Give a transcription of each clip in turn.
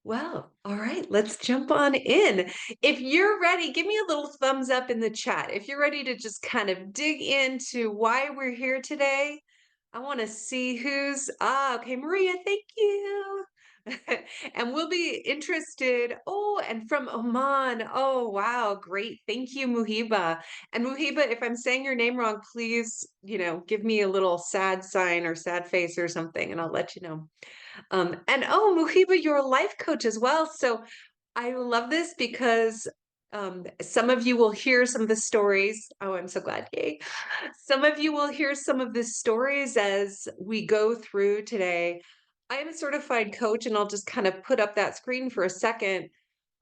Well, all right, let's jump on in. If you're ready, give me a little thumbs up in the chat. If you're ready to just kind of dig into why we're here today, I want to see okay, Maria, thank you. And we'll be interested. Oh, and from Oman. Oh, wow, great. Thank you, Muhiba. And Muhiba, if I'm saying your name wrong, please, give me a little sad sign or sad face or something, and I'll let you know. And oh, Muhiba, you're a life coach as well. So I love this because some of you will hear some of the stories. Oh, I'm so glad. Yay. Some of you will hear some of the stories as we go through today. I am a certified coach, and I'll just kind of put up that screen for a second.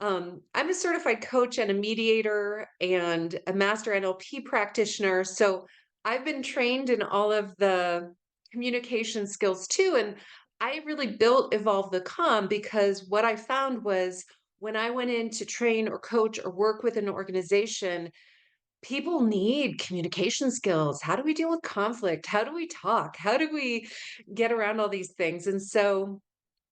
I'm a certified coach and a mediator and a master NLP practitioner. So I've been trained in all of the communication skills too. And I really built Evolve the Calm because what I found was when I went in to train or coach or work with an organization, people need communication skills. How do we deal with conflict? How do we talk? How do we get around all these things? And so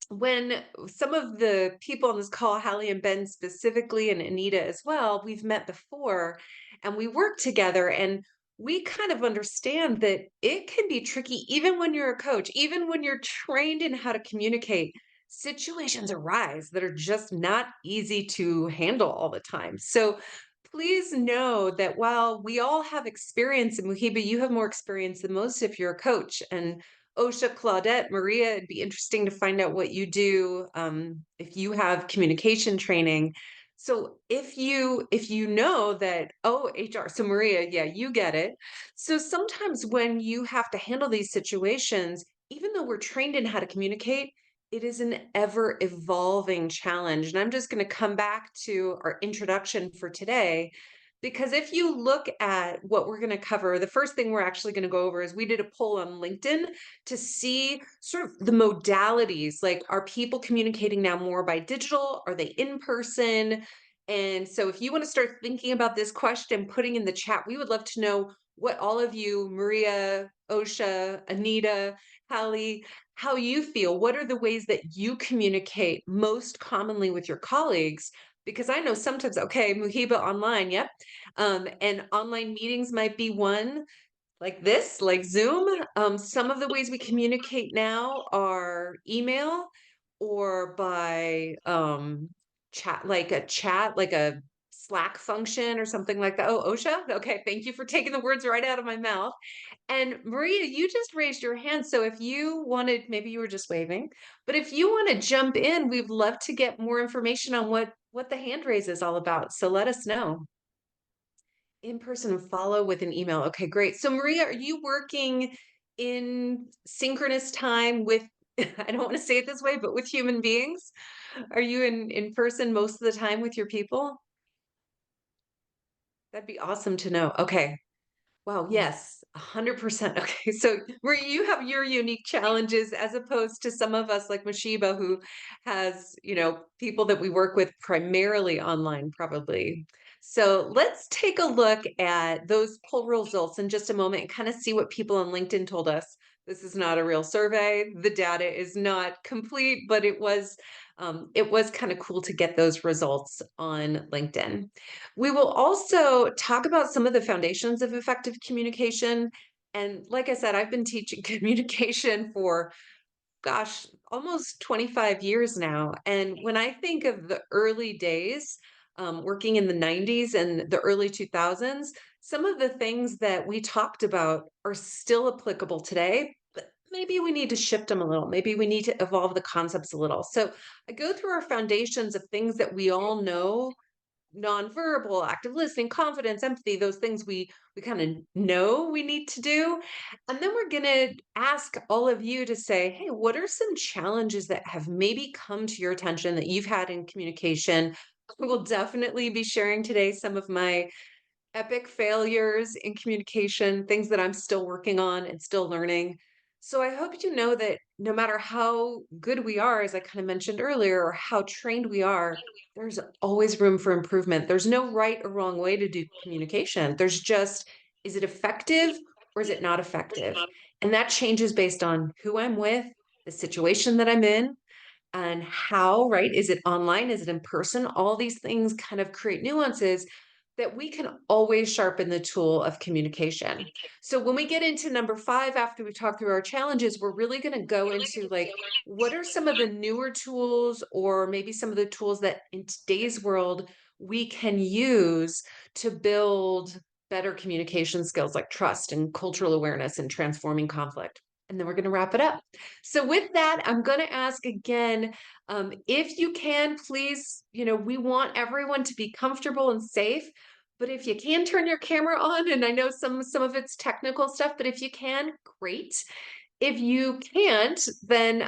when some of the people on this call, Hallie and Ben specifically, and Anita as well, we've met before and we work together, and we kind of understand that it can be tricky, even when you're a coach, even when you're trained in how to communicate. Situations arise that are just not easy to handle all the time. So please know that while we all have experience, and Muhiba, you have more experience than most if you're a coach, and Osha, Claudette, Maria, it'd be interesting to find out what you do if you have communication training. So if you know that, oh, HR, so Maria, yeah, you get it. So sometimes when you have to handle these situations, even though we're trained in how to communicate, it is an ever evolving challenge. And I'm just going to come back to our introduction for today, because if you look at what we're going to cover, the first thing we're actually going to go over is we did a poll on LinkedIn to see sort of the modalities. Like, are people communicating now more by digital? Are they in person? And so if you want to start thinking about this question, putting in the chat, we would love to know what all of you, Maria, Osha, Anita, Hallie, how you feel. What are the ways that you communicate most commonly with your colleagues? Because I know sometimes, okay, Muhiba online, yep. And online meetings might be one, like this, like Zoom. Some of the ways we communicate now are email or by chat, like a Slack function or something like that. Oh, Osha? Okay, thank you for taking the words right out of my mouth. And Maria, you just raised your hand. So if you wanted, maybe you were just waving, but if you want to jump in, we'd love to get more information on what the hand raise is all about. So let us know. In person follow with an email. Okay, great. So Maria, are you working in synchronous time with, I don't want to say it this way, but with human beings? Are you in person most of the time with your people? That'd be awesome to know. Okay. Wow, yes, 100%. Okay, so where you have your unique challenges as opposed to some of us like Mashiba who has, people that we work with primarily online probably. So let's take a look at those poll results in just a moment and kind of see what people on LinkedIn told us. This is not a real survey. The data is not complete, but it was kind of cool to get those results on LinkedIn. We will also talk about some of the foundations of effective communication. And like I said, I've been teaching communication for, gosh, almost 25 years now. And when I think of the early days, working in the 90s and the early 2000s, some of the things that we talked about are still applicable today, but maybe we need to shift them a little. Maybe we need to evolve the concepts a little. So I go through our foundations of things that we all know: nonverbal, active listening, confidence, empathy, those things we kind of know we need to do. And then we're going to ask all of you to say, hey, what are some challenges that have maybe come to your attention that you've had in communication? We will definitely be sharing today some of my epic failures in communication, things that I'm still working on and still learning. So I hope you know that no matter how good we are, as I kind of mentioned earlier, or how trained we are, there's always room for improvement. There's no right or wrong way to do communication. There's just, is it effective or is it not effective? And that changes based on who I'm with, the situation that I'm in, and how, right? Is it online? Is it in person? All these things kind of create nuances that we can always sharpen the tool of communication. So when we get into number 5, after we talk through our challenges, we're really going to go into like, what are some of the newer tools, or maybe some of the tools that in today's world we can use to build better communication skills like trust and cultural awareness and transforming conflict. And then we're going to wrap it up. So with that, I'm going to ask again, if you can, please, we want everyone to be comfortable and safe. But if you can turn your camera on, and I know some of it's technical stuff, but if you can, great. If you can't, then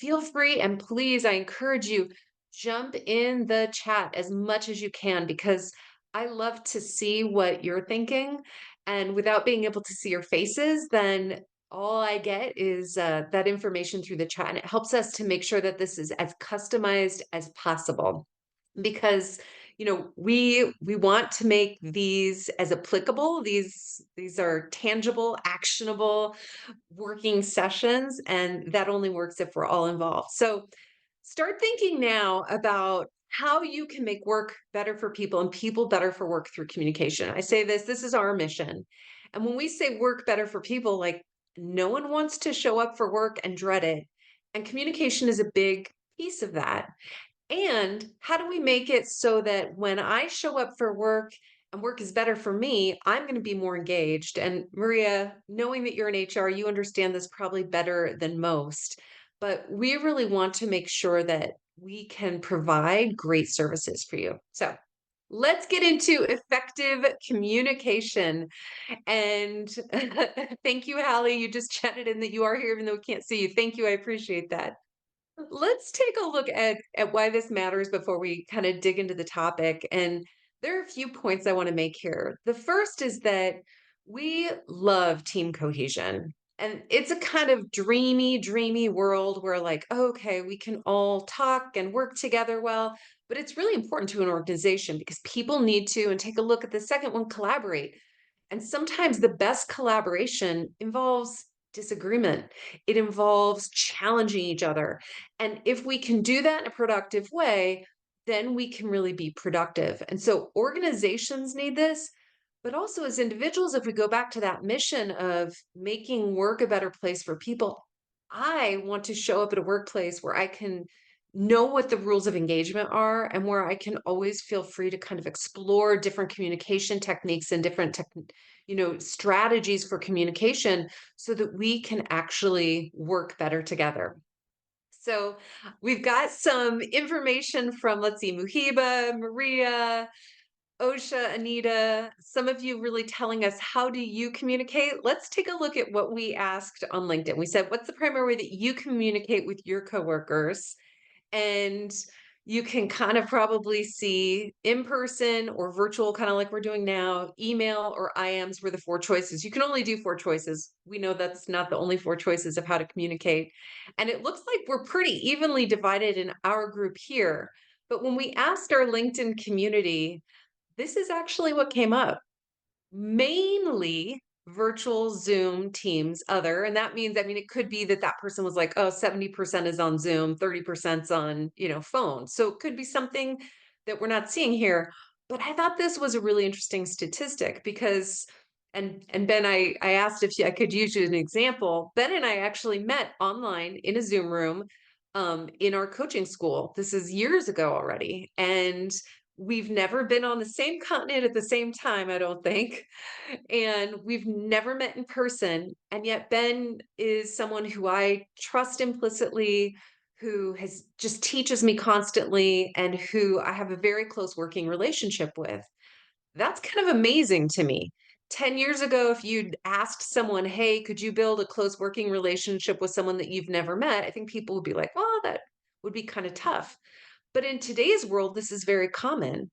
feel free, and please, I encourage you, jump in the chat as much as you can, because I love to see what you're thinking. And without being able to see your faces, then all I get is that information through the chat. And it helps us to make sure that this is as customized as possible, because we want to make these as applicable. These are tangible, actionable working sessions, and that only works if we're all involved. So start thinking now about how you can make work better for people and people better for work through communication. I say this is our mission. And when we say work better for people, like, no one wants to show up for work and dread it. And communication is a big piece of that. And how do we make it so that when I show up for work and work is better for me, I'm going to be more engaged? And Maria, knowing that you're in HR, you understand this probably better than most. But we really want to make sure that we can provide great services for you. So let's get into effective communication. And thank you, Hallie. You just chatted in that you are here, even though we can't see you. Thank you. I appreciate that. Let's take a look at why this matters before we kind of dig into the topic. And there are a few points I want to make here. The first is that we love team cohesion. And it's a kind of dreamy world where, like, okay, we can all talk and work together well, but it's really important to an organization because people need to, and take a look at the second one, collaborate. And sometimes the best collaboration involves disagreement. It involves challenging each other. And if we can do that in a productive way, then we can really be productive. And so organizations need this, but also as individuals, if we go back to that mission of making work a better place for people, I want to show up at a workplace where I can know what the rules of engagement are, and where I can always feel free to kind of explore different communication techniques and different strategies for communication, so that we can actually work better together. So we've got some information from, let's see, Muhiba, Maria, Osha, Anita, some of you really telling us, how do you communicate? Let's take a look at what we asked on LinkedIn. We said, what's the primary way that you communicate with your coworkers? And you can kind of probably see in person or virtual, kind of like we're doing now. Email or IMs were the 4 choices. You can only do 4 choices. We know that's not the only 4 choices of how to communicate. And it looks like we're pretty evenly divided in our group here. But when we asked our LinkedIn community, this is actually what came up. Mainly virtual, Zoom, Teams, other. And that means, I mean, it could be that that person was like, oh, 70% is on Zoom, 30%'s on, phone. So it could be something that we're not seeing here. But I thought this was a really interesting statistic because, and Ben, I asked if I could use you as an example. Ben and I actually met online in a Zoom room in our coaching school. This is years ago already. And we've never been on the same continent at the same time, I don't think. And we've never met in person. And yet Ben is someone who I trust implicitly, who has just teaches me constantly, and who I have a very close working relationship with. That's kind of amazing to me. 10 years ago, if you'd asked someone, hey, could you build a close working relationship with someone that you've never met? I think people would be like, well, that would be kind of tough. But in today's world, this is very common.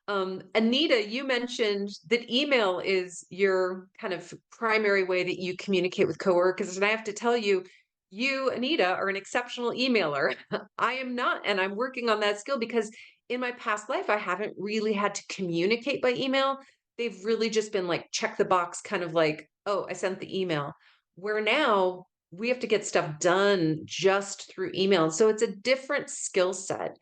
Anita, you mentioned that email is your kind of primary way that you communicate with coworkers. And I have to tell you, you, Anita, are an exceptional emailer. I am not, and I'm working on that skill because in my past life, I haven't really had to communicate by email. They've really just been like, check the box, kind of like, oh, I sent the email. Where now we have to get stuff done just through email. And so it's a different skill set.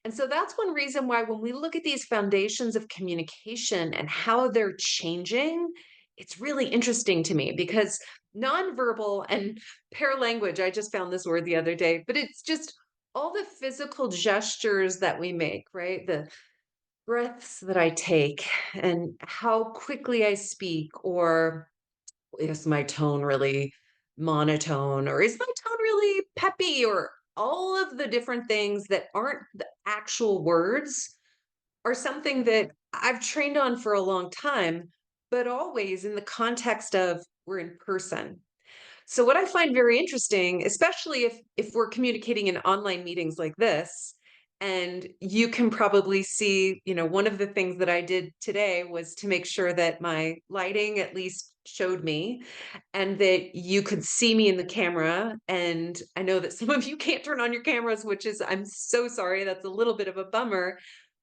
And so that's one reason why when we look at these foundations of communication and how they're changing, it's really interesting to me because nonverbal and paralanguage, I just found this word the other day, but it's just all the physical gestures that we make, right? The breaths that I take and how quickly I speak, or is my tone really monotone, or is my tone really peppy, or all of the different things that aren't the actual words are something that I've trained on for a long time, but always in the context of we're in person. So what I find very interesting, especially if we're communicating in online meetings like this, and you can probably see, one of the things that I did today was to make sure that my lighting at least showed me and that you could see me in the camera. And I know that some of you can't turn on your cameras, which is, I'm so sorry, that's a little bit of a bummer.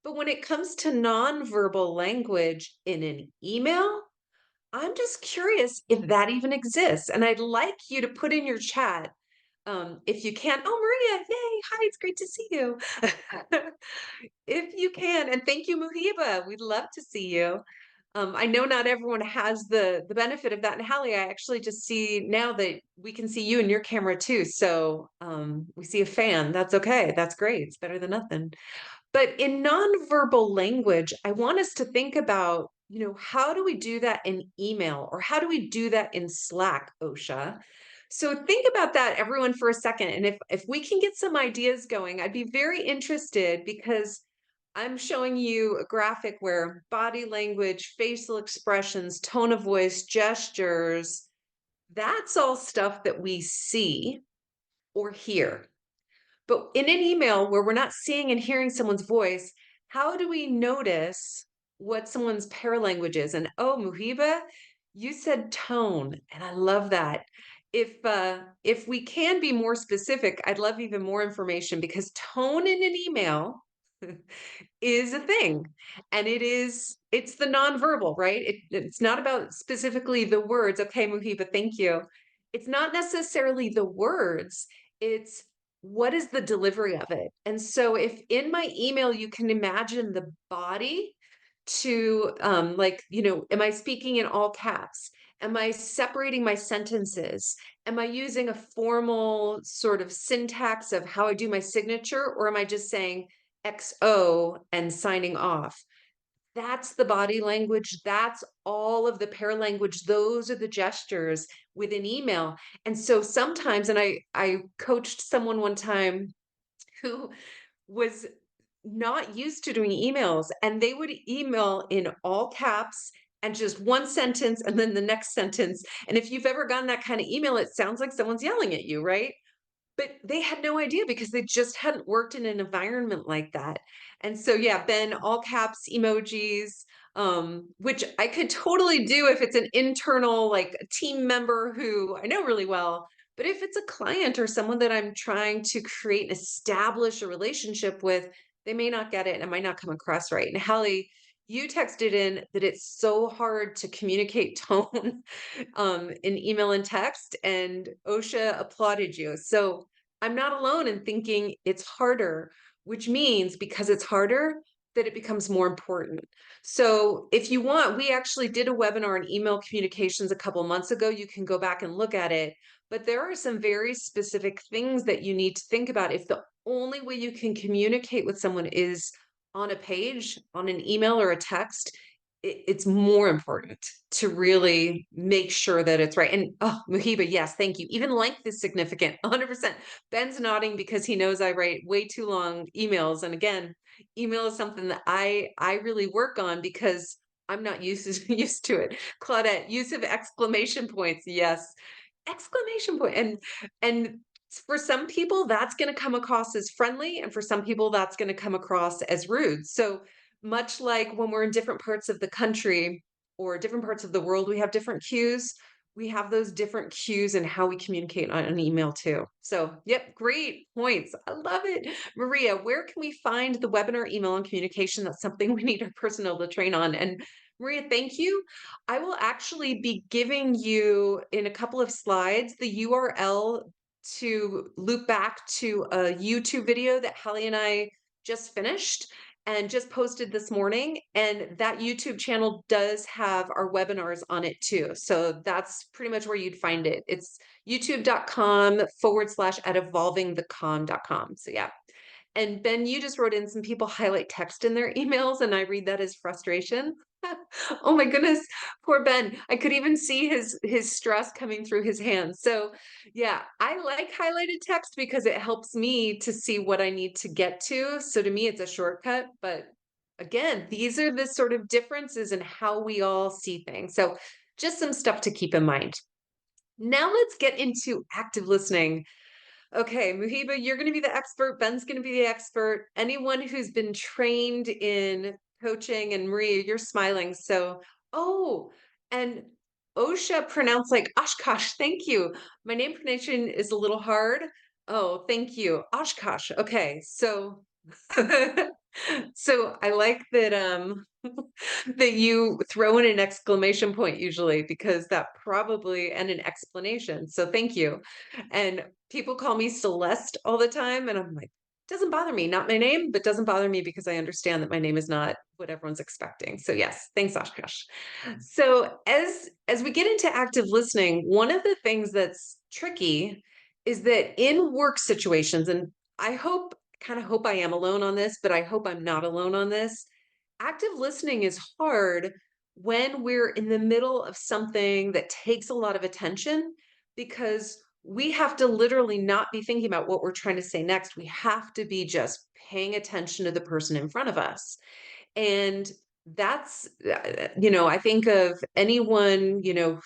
But when it comes to nonverbal language in an email, I'm just curious if that even exists, and I'd like you to put in your chat, if you can. Oh, Maria, yay! Hi, it's great to see you. If you can, and thank you, Muhiba. We'd love to see you. I know not everyone has the benefit of that. And Hallie, I actually just see now that we can see you in your camera too. So we see a fan. That's okay. That's great. It's better than nothing. But in nonverbal language, I want us to think about, how do we do that in email or how do we do that in Slack, OSHA? So think about that, everyone, for a second. And if we can get some ideas going, I'd be very interested because I'm showing you a graphic where body language, facial expressions, tone of voice, gestures, that's all stuff that we see or hear. But in an email where we're not seeing and hearing someone's voice, how do we notice what someone's paralanguage is? And oh, Muhiba, you said tone, and I love that. If we can be more specific, I'd love even more information because tone in an email is a thing. And it's the nonverbal, right? It's not about specifically the words. Okay, Muhiba, thank you. It's not necessarily the words, it's what is the delivery of it. And so if in my email you can imagine the body to like, am I speaking in all caps? Am I separating my sentences? Am I using a formal sort of syntax of how I do my signature, or am I just saying XO and signing off? That's the body language. That's all of the paralanguage. Those are the gestures within email. And so sometimes, and I coached someone one time who was not used to doing emails, and they would email in all caps and just one sentence and then the next sentence. And if you've ever gotten that kind of email, it sounds like someone's yelling at you, right? But they had no idea because they just hadn't worked in an environment like that. And so, yeah, Ben, all caps emojis, which I could totally do if it's an internal, like a team member who I know really well. But if it's a client or someone that I'm trying to create and establish a relationship with, they may not get it and it might not come across right. And Hallie, you texted in that it's so hard to communicate tone in email and text, and OSHA applauded you. So I'm not alone in thinking it's harder, which means because it's harder, that it becomes more important. So if you want, we actually did a webinar on email communications a couple months ago. You can go back and look at it. But there are some very specific things that you need to think about if the only way you can communicate with someone is on a page, on an email or a text. It's more important to really make sure that it's right. And oh, Muhiba, yes, thank you. Even length is significant, 100%. Ben's nodding because he knows I write way too long emails. And again, email is something that I really work on because I'm not used to it. Claudette, use of exclamation points. Yes, exclamation point. And for some people, that's going to come across as friendly, and for some people, that's going to come across as rude. So much like when we're in different parts of the country or different parts of the world, we have different cues. We have those different cues and how we communicate on an email too. So, yep, great points. I love it. Maria, where can we find the webinar email and communication? That's something we need our personnel to train on. And Maria, thank you. I will actually be giving you in a couple of slides the URL to loop back to a YouTube video that Hallie and I just finished and just posted this morning. And that YouTube channel does have our webinars on it too. So that's pretty much where you'd find it. It's youtube.com/at evolvingthecom.com. So yeah. And Ben, you just wrote in some people highlight text in their emails, and I read that as frustration. Oh my goodness, poor Ben. I could even see his stress coming through his hands. So yeah, I like highlighted text because it helps me to see what I need to get to. So to me, it's a shortcut. But again, these are the sort of differences in how we all see things. So just some stuff to keep in mind. Now let's get into active listening. Okay, Muhiba, you're going to be the expert. Ben's going to be the expert. Anyone who's been trained in coaching, and Maria, you're smiling. So, oh, and Osha pronounced like Oshkosh. Thank you. My name pronunciation is a little hard. Oh, thank you. Oshkosh. Okay, so so I like that that you throw in an exclamation point usually because that probably and an explanation. So thank you. And people call me Celeste all the time and I'm like, doesn't bother me, not my name, but doesn't bother me because I understand that my name is not what everyone's expecting. So yes, thanks Oshkosh. So as we get into active listening, one of the things that's tricky is that in work situations, and I hope kind of hope I am alone on this, but I hope I'm not alone on this. Active listening is hard when we're in the middle of something that takes a lot of attention because we have to literally not be thinking about what we're trying to say next. We have to be just paying attention to the person in front of us. And that's, I think of anyone,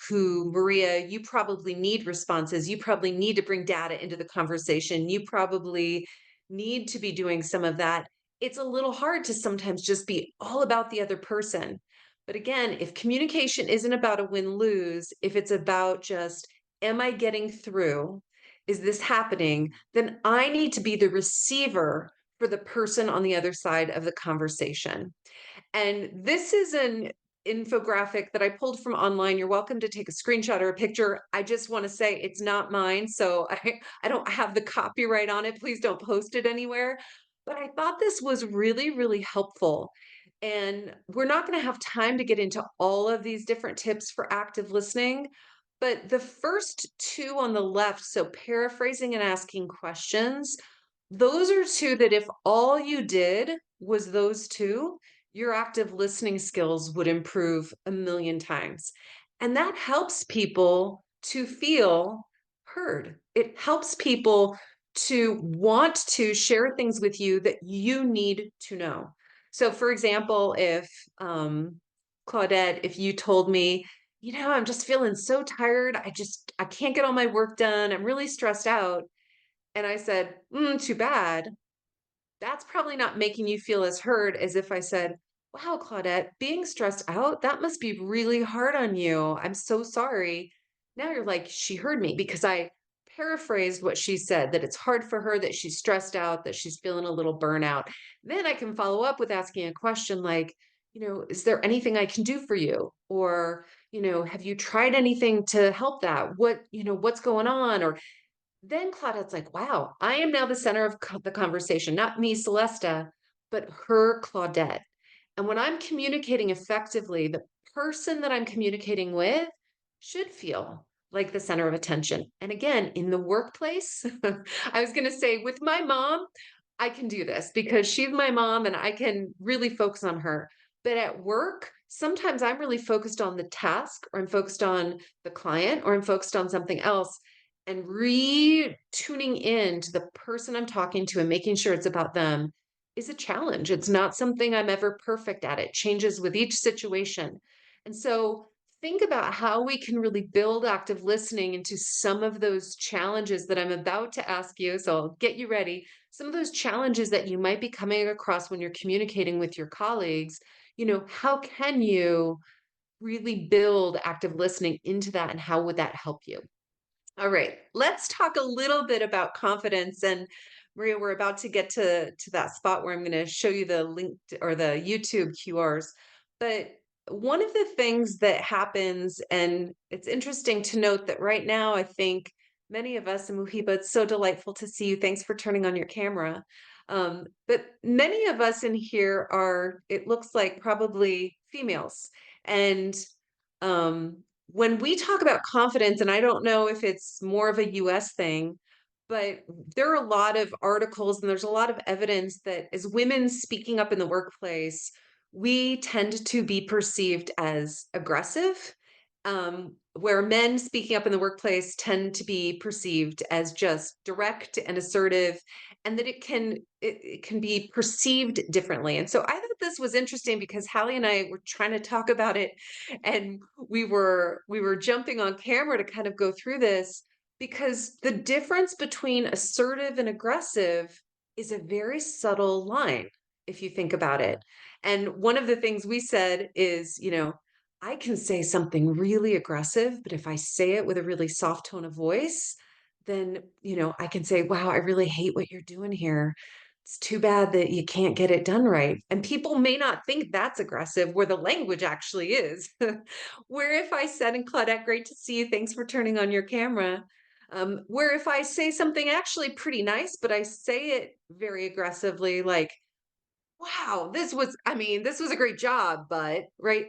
who, Maria, you probably need responses. You probably need to bring data into the conversation. You probably need to be doing some of that. It's a little hard to sometimes just be all about the other person. But again, if communication isn't about a win lose, if it's about just, am I getting through? Is this happening? Then I need to be the receiver for the person on the other side of the conversation. And this is an infographic that I pulled from online. You're welcome to take a screenshot or a picture. I just want to say it's not mine, so I don't have the copyright on it. Please don't post it anywhere. But I thought this was really, really helpful. And we're not going to have time to get into all of these different tips for active listening. But the first two on the left, so paraphrasing and asking questions, those are two that if all you did was those two, your active listening skills would improve a million times. And that helps people to feel heard. It helps people to want to share things with you that you need to know. So, for example, if Claudette, if you told me, I'm just feeling so tired, I can't get all my work done, I'm really stressed out. And I said, too bad, that's probably not making you feel as heard as if I said, wow, Claudette, being stressed out, that must be really hard on you. I'm so sorry. Now you're like, she heard me because I paraphrased what she said, that it's hard for her, that she's stressed out, that she's feeling a little burnout. Then I can follow up with asking a question like, is there anything I can do for you? Or, have you tried anything to help that? What's going on? Or then Claudette's like, wow, I am now the center of the conversation, not me, Celesta, but her Claudette. And when I'm communicating effectively, the person that I'm communicating with should feel like the center of attention. And again, in the workplace, I was going to say with my mom, I can do this because she's my mom and I can really focus on her. But at work, sometimes I'm really focused on the task or I'm focused on the client or I'm focused on something else and tuning in to the person I'm talking to and making sure it's about them is a challenge. It's not something I'm ever perfect at. It changes with each situation. And so think about how we can really build active listening into some of those challenges that I'm about to ask you. So I'll get you ready. Some of those challenges that you might be coming across when you're communicating with your colleagues, how can you really build active listening into that and how would that help you? All right, let's talk a little bit about confidence. And Maria, we're about to get to that spot where I'm going to show you the link or the YouTube QRs. But one of the things that happens, and it's interesting to note that right now, I think many of us, and Muhiba, it's so delightful to see you. Thanks for turning on your camera. But many of us in here are, it looks like, probably females. And um, when we talk about confidence, and I don't know if it's more of a US thing, but there are a lot of articles and there's a lot of evidence that as women speaking up in the workplace, we tend to be perceived as aggressive, where men speaking up in the workplace tend to be perceived as just direct and assertive, and that it can be perceived differently. And so I thought this was interesting because Hallie and I were trying to talk about it, and we were jumping on camera to kind of go through this because the difference between assertive and aggressive is a very subtle line if you think about it. And one of the things we said is, I can say something really aggressive, but if I say it with a really soft tone of voice, then, I can say, wow, I really hate what you're doing here. It's too bad that you can't get it done right. And people may not think that's aggressive, where the language actually is. Where if I said, and Claudette, great to see you. Thanks for turning on your camera. Where if I say something actually pretty nice, but I say it very aggressively, like, wow, this was a great job, but right?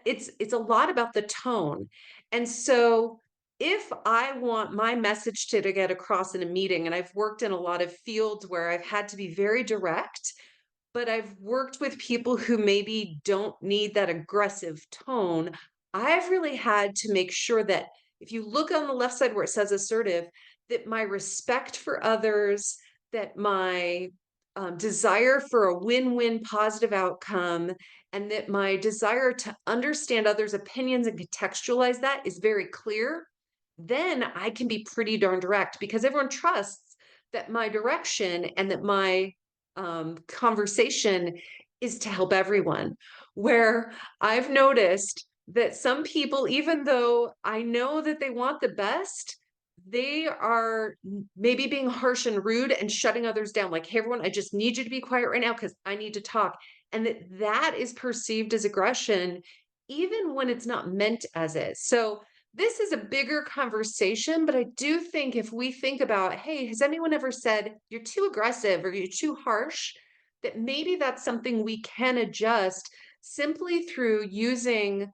It's a lot about the tone. And so if I want my message to get across in a meeting, and I've worked in a lot of fields where I've had to be very direct, but I've worked with people who maybe don't need that aggressive tone. I've really had to make sure that if you look on the left side where it says assertive, that my respect for others, that my desire for a win-win positive outcome, and that my desire to understand others' opinions and contextualize that is very clear, then I can be pretty darn direct because everyone trusts that my direction and that my conversation is to help everyone. Where I've noticed that some people, even though I know that they want the best, they are maybe being harsh and rude and shutting others down. Like, hey, everyone, I just need you to be quiet right now because I need to talk. And that is perceived as aggression, even when it's not meant as it. So this is a bigger conversation, but I do think if we think about, hey, has anyone ever said you're too aggressive or you're too harsh? That maybe that's something we can adjust simply through using,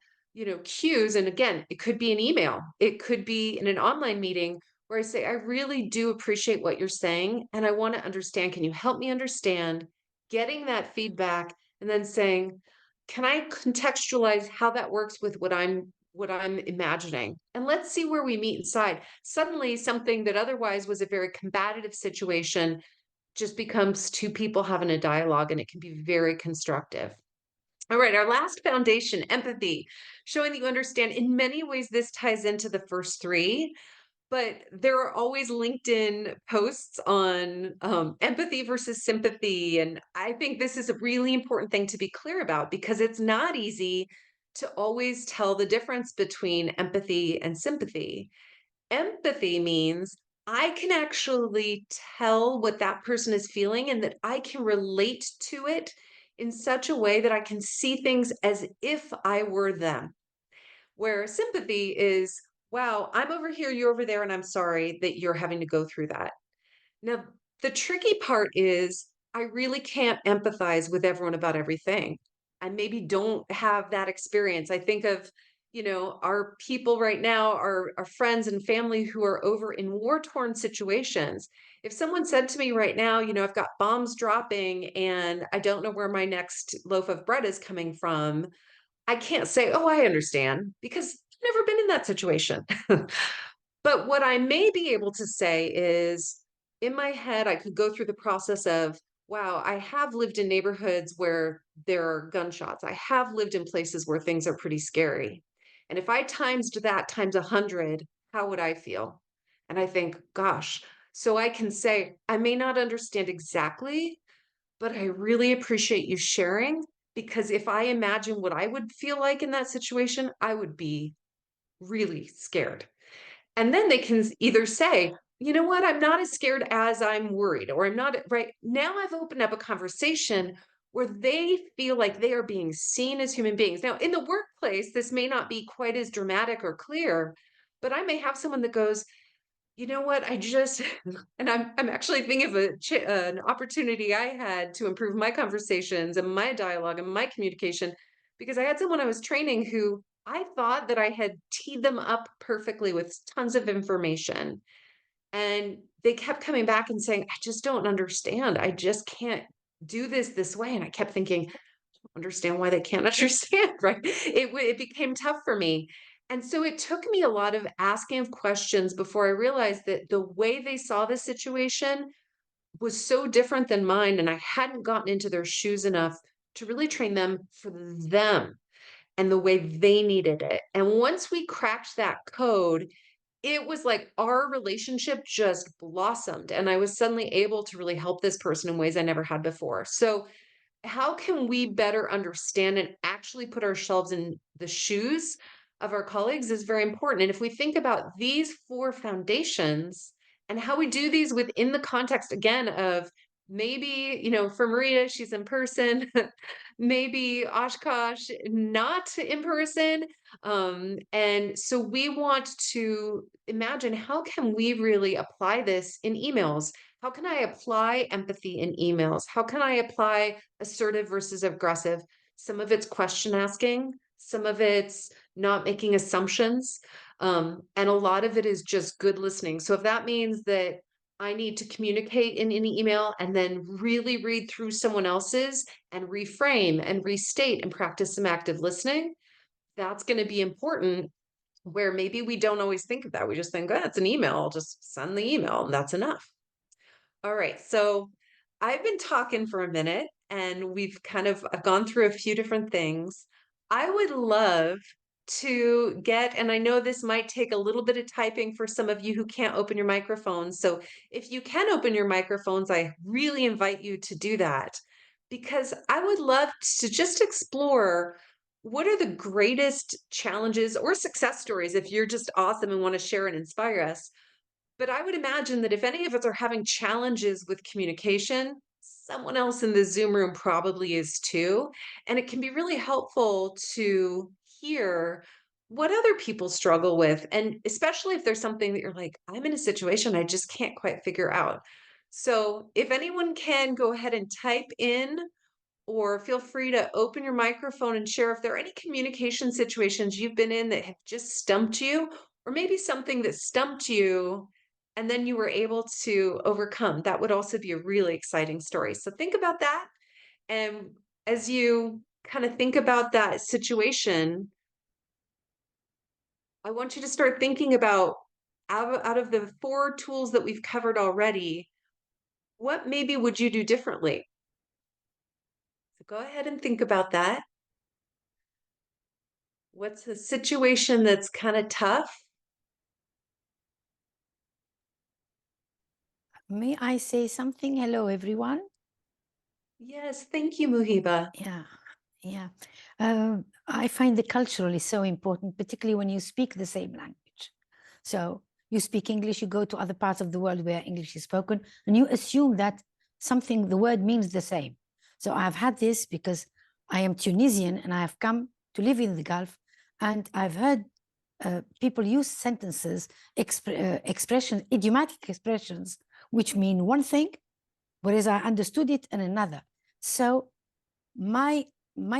cues. And again, it could be an email, it could be in an online meeting where I say, I really do appreciate what you're saying. And I want to understand. Can you help me understand? Getting that feedback and then saying, can I contextualize how that works with what I'm imagining? And let's see where we meet inside. Suddenly, something that otherwise was a very combative situation just becomes two people having a dialogue, and it can be very constructive. All right, our last foundation, empathy, showing that you understand. In many ways, this ties into the first three, but there are always LinkedIn posts on empathy versus sympathy. And I think this is a really important thing to be clear about because it's not easy to always tell the difference between empathy and sympathy. Empathy means I can actually tell what that person is feeling and that I can relate to it in such a way that I can see things as if I were them. Where sympathy is, wow, I'm over here, you're over there, and I'm sorry that you're having to go through that. Now, the tricky part is I really can't empathize with everyone about everything. I maybe don't have that experience. I think of, our people right now, our friends and family who are over in war-torn situations. If someone said to me right now, I've got bombs dropping and I don't know where my next loaf of bread is coming from, I can't say, "Oh, I understand," because I've never been in that situation. But what I may be able to say is, in my head, I could go through the process of, wow, I have lived in neighborhoods where there are gunshots. I have lived in places where things are pretty scary. And if I times that times 100, how would I feel? And I think, gosh, so I can say, I may not understand exactly, but I really appreciate you sharing because if I imagine what I would feel like in that situation, I would be really scared. And then they can either say, you know what, I'm not as scared as I'm worried, or I'm not right now. I've opened up a conversation where they feel like they are being seen as human beings. Now, in the workplace, this may not be quite as dramatic or clear, but I may have someone that goes, you know what? I just and I'm actually thinking of an opportunity I had to improve my conversations and my dialogue and my communication because I had someone I was training who I thought that I had teed them up perfectly with tons of information. And they kept coming back and saying, I just don't understand. I just can't do this way. And I kept thinking, understand why they can't understand, right? It became tough for me. And so it took me a lot of asking of questions before I realized that the way they saw the situation was so different than mine. And I hadn't gotten into their shoes enough to really train them for them and the way they needed it. And once we cracked that code, it was like our relationship just blossomed. And I was suddenly able to really help this person in ways I never had before. So how can we better understand and actually put ourselves in the shoes of our colleagues is very important. And if we think about these four foundations and how we do these within the context again of maybe, for Maria, she's in person, maybe Oshkosh, not in person. And so we want to imagine how can we really apply this in emails? How can I apply empathy in emails? How can I apply assertive versus aggressive? Some of it's question asking, some of it's not making assumptions, and a lot of it is just good listening. So if that means that I need to communicate in any email and then really read through someone else's and reframe and restate and practice some active listening, that's going to be important where maybe we don't always think of that. We just think, oh, it's an email. I'll just send the email and that's enough. All right. So I've been talking for a minute and I've gone through a few different things. I would love to get, and I know this might take a little bit of typing for some of you who can't open your microphones. So if you can open your microphones, I really invite you to do that because I would love to just explore what are the greatest challenges or success stories if you're just awesome and want to share and inspire us, but I would imagine that if any of us are having challenges with communication, someone else in the Zoom room probably is too. And it can be really helpful to hear what other people struggle with. And especially if there's something that you're like, I'm in a situation I just can't quite figure out. So if anyone can go ahead and type in or feel free to open your microphone and share if there are any communication situations you've been in that have just stumped you, or maybe something that stumped you and then you were able to overcome. That would also be a really exciting story. So think about that. And as you kind of think about that situation, I want you to start thinking about out of the four tools that we've covered already, what maybe would you do differently? So go ahead and think about that. What's a situation that's kinda tough? May I say something? Hello, everyone. Yes, thank you, Muhiba. Yeah, yeah. I find the cultural is so important, particularly when you speak the same language. So you speak English, you go to other parts of the world where English is spoken, and you assume that something, the word means the same. So I've had this because I am Tunisian and I have come to live in the Gulf, and I've heard people use sentences, expressions, idiomatic expressions, which mean one thing, whereas I understood it in another. So my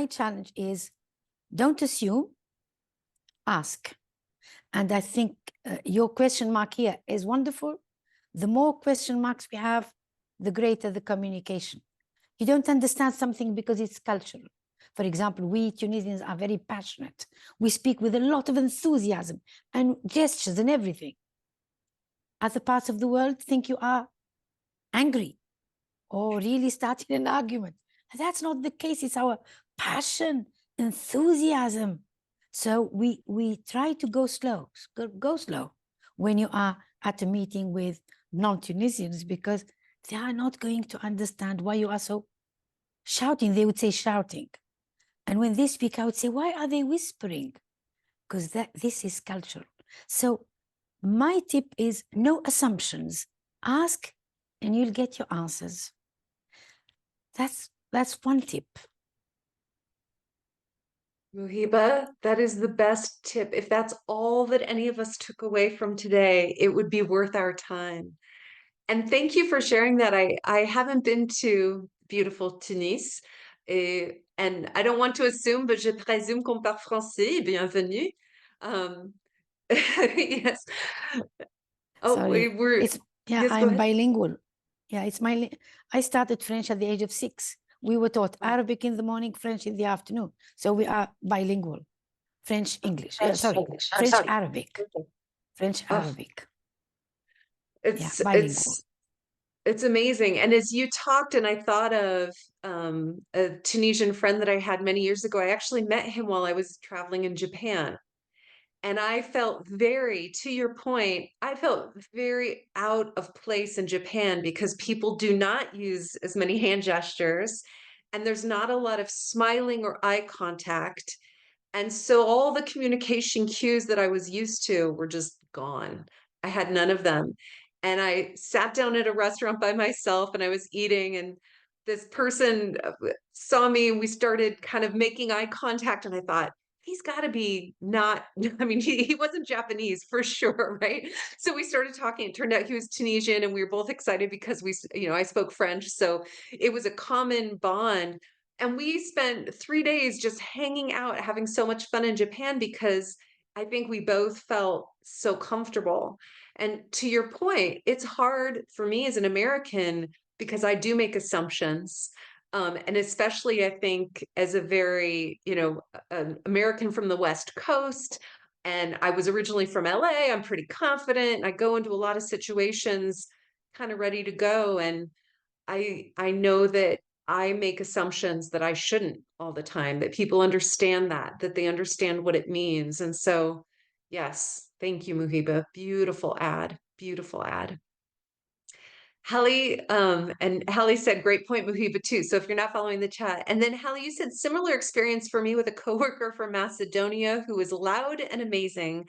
challenge is don't assume, ask. And I think your question mark here is wonderful. The more question marks we have, the greater the communication. You don't understand something because it's cultural. For example, we Tunisians are very passionate. We speak with a lot of enthusiasm and gestures and everything. Other parts of the world think you are angry or really starting an argument. That's not the case. It's our passion, enthusiasm. So we try to go slow, go slow when you are at a meeting with non-Tunisians, because they are not going to understand why you are so shouting. They would say shouting. And when they speak, I would say, why are they whispering? Because this is cultural. So my tip is no assumptions. Ask and you'll get your answers. That's That's one tip. Muhiba, that is the best tip. If that's all that any of us took away from today, it would be worth our time. And thank you for sharing that. I haven't been to beautiful Tunis, and I don't want to assume, but je présume qu'on parle français. Bienvenue. Um, yes. Oh, Sorry. It's, yeah, yes, go I'm ahead. bilingual. Yeah, I started French at the age of 6. We were taught Oh, Arabic in the morning, French in the afternoon. So we are bilingual. French, English. French, Sorry, English. I'm French, sorry. Arabic. French, Oh, Arabic. Yeah, it's bilingual. it's it's amazing. And as you talked, and I thought of a Tunisian friend that I had many years ago. I actually met him while I was traveling in Japan. And I felt very, to your point, I felt very out of place in Japan because people do not use as many hand gestures, and there's not a lot of smiling or eye contact. And so all the communication cues that I was used to were just gone. I had none of them. And I sat down at a restaurant by myself and I was eating, and this person saw me and we started kind of making eye contact. And I thought, he's got to be not, I mean, he wasn't Japanese for sure, right? So we started talking. It turned out he was Tunisian, and we were both excited because I spoke French. So it was a common bond, and we spent 3 days just hanging out, having so much fun in Japan because I think we both felt so comfortable. And to your point, it's hard for me as an American because I do make assumptions. And especially, I think, as a very, an American from the West Coast, and I was originally from LA, I'm pretty confident. I go into a lot of situations kind of ready to go. And I know that I make assumptions that I shouldn't all the time, that people understand that they understand what it means. And so, yes, thank you, Muhiba. Beautiful ad. Beautiful ad. Hallie, and Hallie said, great point, Muhiba, too. So if you're not following the chat, and then Hallie, you said similar experience for me with a coworker from Macedonia who was loud and amazing.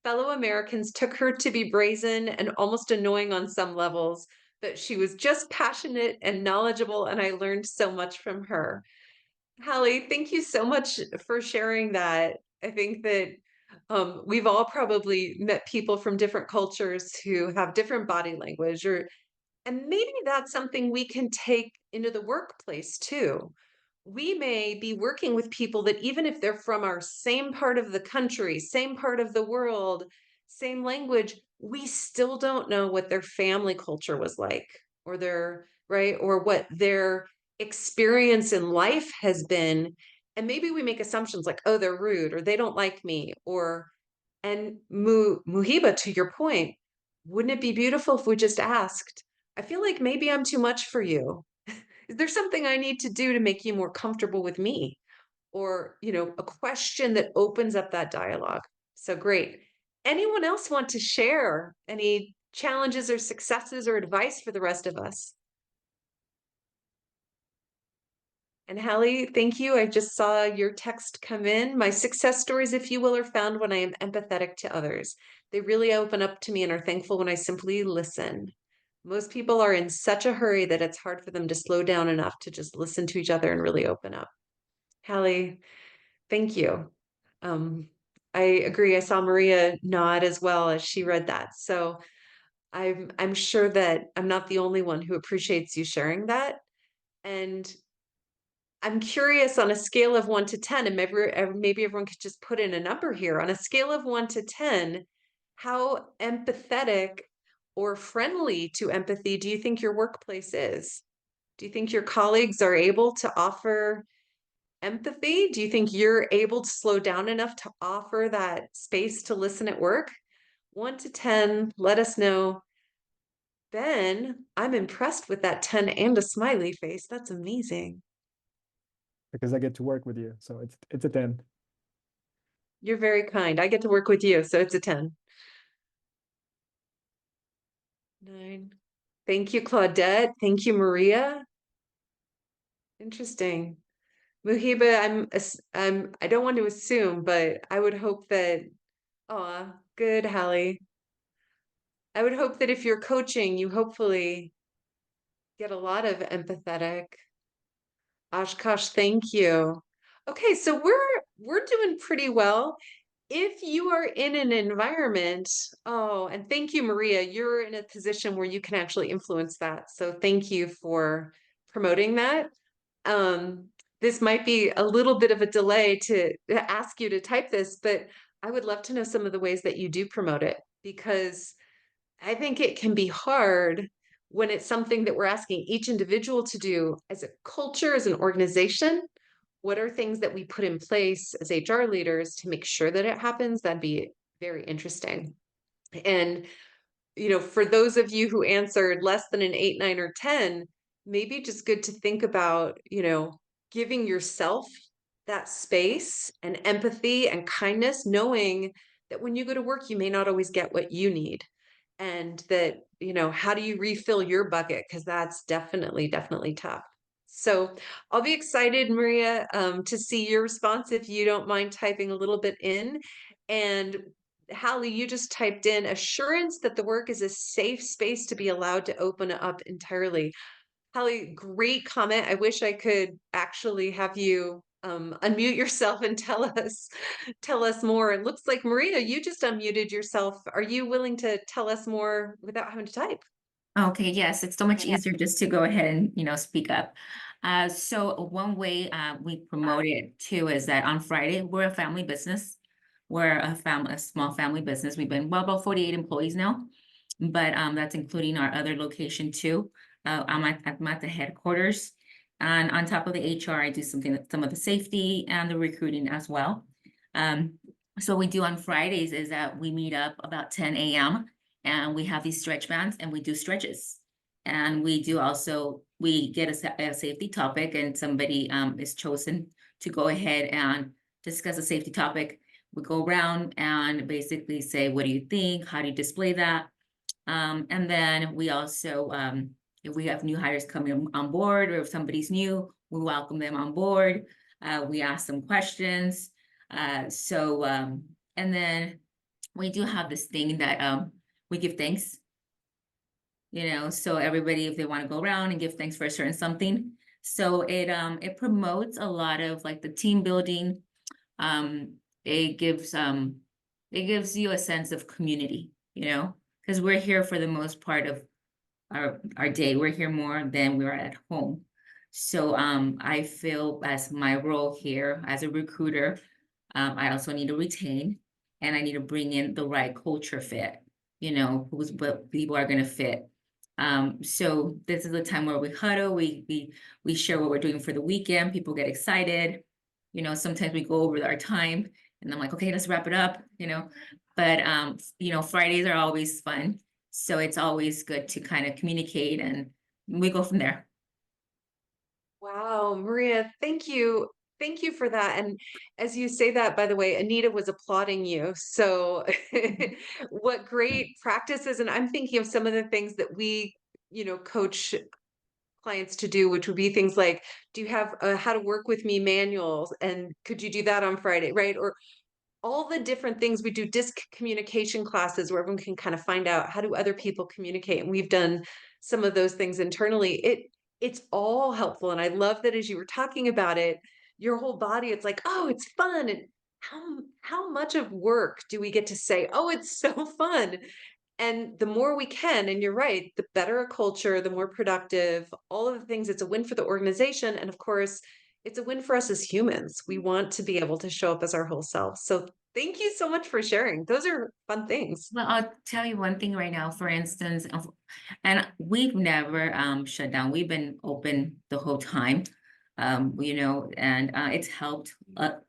Fellow Americans took her to be brazen and almost annoying on some levels, but she was just passionate and knowledgeable, and I learned so much from her. Hallie, thank you so much for sharing that. I think that we've all probably met people from different cultures who have different body language, and maybe that's something we can take into the workplace too. We may be working with people that, even if they're from our same part of the country, same part of the world, same language, we still don't know what their family culture was like, or right, or what their experience in life has been. And maybe we make assumptions like, oh, they're rude, or they don't like me, or, and Muhiba, to your point, wouldn't it be beautiful if we just asked, I feel like maybe I'm too much for you. Is there something I need to do to make you more comfortable with me? Or, a question that opens up that dialogue. So great. Anyone else want to share any challenges or successes or advice for the rest of us? And Hallie, thank you. I just saw your text come in. My success stories, if you will, are found when I am empathetic to others. They really open up to me and are thankful when I simply listen. Most people are in such a hurry that it's hard for them to slow down enough to just listen to each other and really open up. Hallie, thank you. Um, I agree. I saw Maria nod as well as she read that. So I'm sure that I'm not the only one who appreciates you sharing that. And I'm curious, on a scale of 1 to 10, and maybe everyone could just put in a number here. On a scale of 1 to 10, how empathetic or friendly to empathy do you think your workplace is? Do you think your colleagues are able to offer empathy? Do you think you're able to slow down enough to offer that space to listen at work? 1 to 10, let us know. Ben, I'm impressed with that 10 and a smiley face. That's amazing. because I get to work with you. So it's a 10. You're very kind. I get to work with you, so it's a 10. 9. Thank you, Claudette. Thank you, Maria. Interesting. Muhiba, I don't want to assume, but I would hope that, good, Hallie. I would hope that if you're coaching, you hopefully get a lot of empathetic. Oshkosh, thank you. Okay, so we're doing pretty well. If you are in an environment, oh, and thank you, Maria, you're in a position where you can actually influence that. So thank you for promoting that. Um, this might be a little bit of a delay to ask you to type this, but I would love to know some of the ways that you do promote it because I think it can be hard when it's something that we're asking each individual to do as a culture, as an organization. What are things that we put in place as HR leaders to make sure that it happens? That'd be very interesting. And for those of you who answered less than an 8, 9, or 10, maybe just good to think about, giving yourself that space and empathy and kindness, knowing that when you go to work, you may not always get what you need. And that, how do you refill your bucket? Because that's definitely, definitely tough. So I'll be excited, Maria, to see your response if you don't mind typing a little bit in. And Hallie, you just typed in assurance that the work is a safe space to be allowed to open up entirely. Hallie, great comment. I wish I could actually have you unmute yourself and tell us more. It looks like Maria, you just unmuted yourself. Are you willing to tell us more without having to type? Okay, yes, it's so much easier just to go ahead and, speak up. So one way we promote it too is that on Friday, we're a family business. We're a small family business. We've been about 48 employees now, but that's including our other location too. I'm at the headquarters, and on top of the HR, I do some of the safety and the recruiting as well. So what we do on Fridays is that we meet up about 10 a.m. and we have these stretch bands and we do stretches. And we get a safety topic and somebody is chosen to go ahead and discuss a safety topic. We go around and basically say, what do you think? How do you display that? And then we also, if we have new hires coming on board or if somebody's new, we welcome them on board. We ask them questions. And then we do have this thing that we give thanks, so everybody, if they want to go around and give thanks for a certain something. So it promotes a lot of like the team building. Um, it gives you a sense of community, because we're here for the most part of our day. We're here more than we're at home. So I feel as my role here as a recruiter, I also need to retain and I need to bring in the right culture fit, what people are going to fit. So this is the time where we huddle, we share what we're doing for the weekend. People get excited. Sometimes we go over our time and I'm like, okay, let's wrap it up, but Fridays are always fun. So it's always good to kind of communicate and we go from there. Wow, Maria, thank you. Thank you for that. And as you say that, by the way, Anita was applauding you. So what great practices. And I'm thinking of some of the things that we, coach clients to do, which would be things like, do you have a how to work with me manuals? And could you do that on Friday, right? Or all the different things we do, disc communication classes where everyone can kind of find out how do other people communicate. And we've done some of those things internally. It's all helpful. And I love that as you were talking about it, your whole body, it's like, oh, it's fun. And how much of work do we get to say, oh, it's so fun? And the more we can, and you're right, the better a culture, the more productive, all of the things, it's a win for the organization. And of course, it's a win for us as humans. We want to be able to show up as our whole selves. So thank you so much for sharing. Those are fun things. Well, I'll tell you one thing right now, for instance, and we've never shut down. We've been open the whole time, and it's helped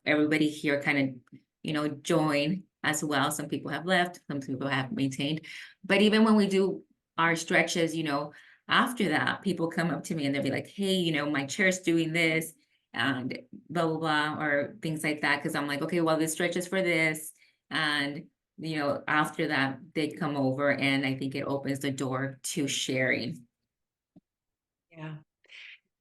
everybody here kind of, join as well. Some people have left, some people have maintained. But even when we do our stretches, after that, people come up to me and they'll be like, hey, my chair's doing this and blah, blah, blah, or things like that. Cause I'm like, okay, well, this stretch is for this. And after that, they come over and I think it opens the door to sharing. Yeah.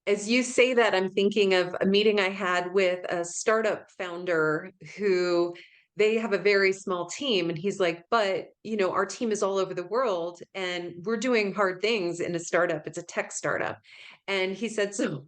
As you say that, I'm thinking of a meeting I had with a startup founder who they have a very small team. And he's like, but, our team is all over the world and we're doing hard things in a startup. It's a tech startup. And he said, so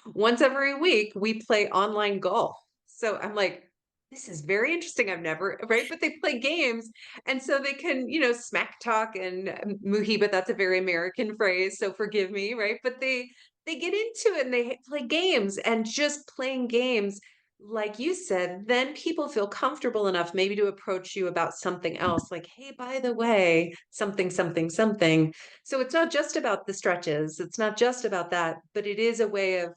once every week, we play online golf. So I'm like, this is very interesting. I've never, right? But they play games. And so they can, smack talk and Muhiba, that's a very American phrase. So forgive me, right? But they get into it and they play games, and just playing games, like you said, then people feel comfortable enough maybe to approach you about something else, like, hey, by the way, something, something, something. So it's not just about the stretches. It's not just about that, but it is a way of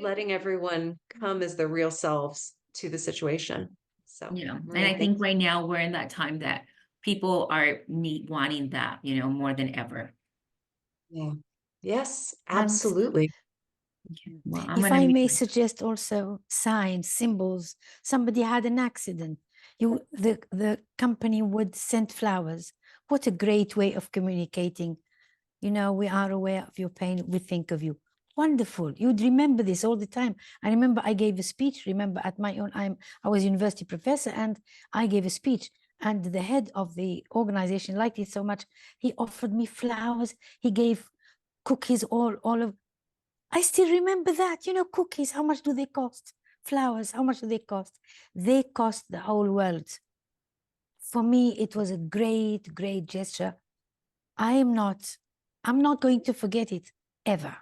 letting everyone come as their real selves to the situation. So, And Maria, I thank think right now we're in that time that people are wanting that, more than ever. you. Yes, And absolutely. Okay, well, I'm if gonna I mute. may suggest also signs, symbols, somebody had an accident, the company would send flowers. What a great way of communicating. We are aware of your pain, we think of you. Wonderful. You'd remember this all the time. I remember I gave a speech, remember at my own, I was a university professor and I gave a speech, and the head of the organization liked it so much, he offered me flowers, he gave cookies, all of, I still remember that, cookies, how much do they cost? Flowers, how much do they cost? They cost the whole world. For me, it was a great, great gesture. I'm not going to forget it ever.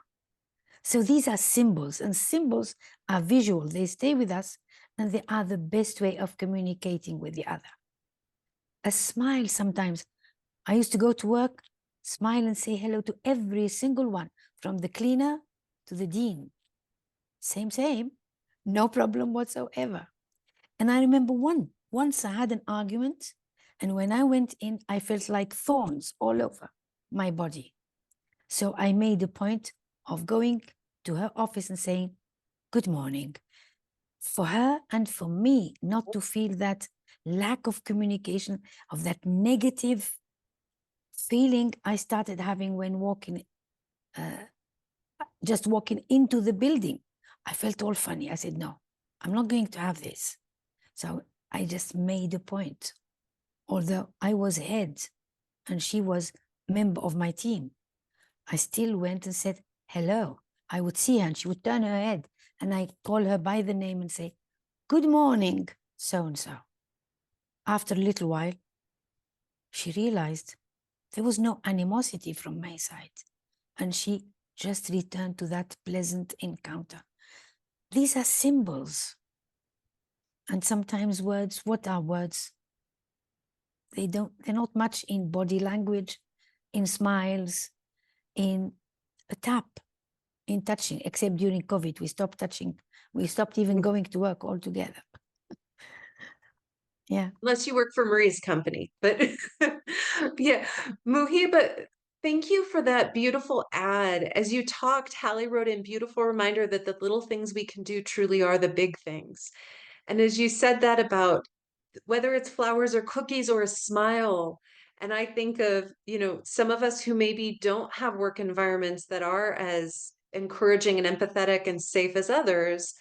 So these are symbols, and symbols are visual. They stay with us, and they are the best way of communicating with the other. A smile sometimes. I used to go to work, smile and say hello to every single one, from the cleaner to the dean. Same, no problem whatsoever. And I remember once I had an argument, and when I went in, I felt like thorns all over my body. So I made a point of going to her office and saying, good morning, for her and for me not to feel that lack of communication, of that negative feeling I started having when just walking into the building. I felt all funny. I said, no, I'm not going to have this. So I just made a point. Although I was head and she was member of my team, I still went and said, hello. I would see her and she would turn her head and I call her by the name and say, good morning, so-and-so. After a little while, she realized there was no animosity from my side, and she just returned to that pleasant encounter. These are symbols. And sometimes words, what are words? They're not much in body language, in smiles, in a tap, in touching, except during COVID, we stopped touching. We stopped even going to work altogether. Yeah. Unless you work for Marie's company, but yeah, Muhiba, thank you for that beautiful ad. As you talked, Hallie wrote in beautiful reminder that the little things we can do truly are the big things. And as you said that about whether it's flowers or cookies or a smile, and I think of, some of us who maybe don't have work environments that are as encouraging and empathetic and safe as others,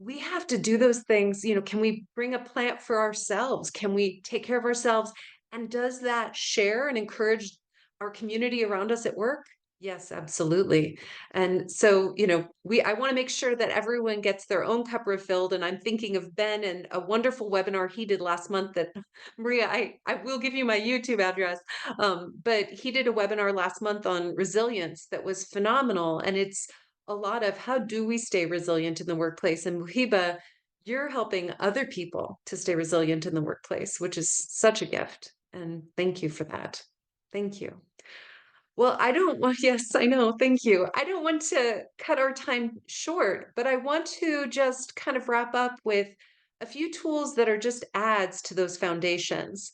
we have to do those things. Can we bring a plant for ourselves? Can we take care of ourselves? And does that share and encourage our community around us at work? Yes, absolutely. And so, I want to make sure that everyone gets their own cup refilled. And I'm thinking of Ben and a wonderful webinar he did last month that Maria, I will give you my YouTube address. But he did a webinar last month on resilience that was phenomenal. And it's a lot of how do we stay resilient in the workplace? And Muhiba, you're helping other people to stay resilient in the workplace, which is such a gift. And thank you for that. Thank you. Well, I don't want, yes, I know. Thank you. I don't want to cut our time short, but I want to just kind of wrap up with a few tools that are just adds to those foundations.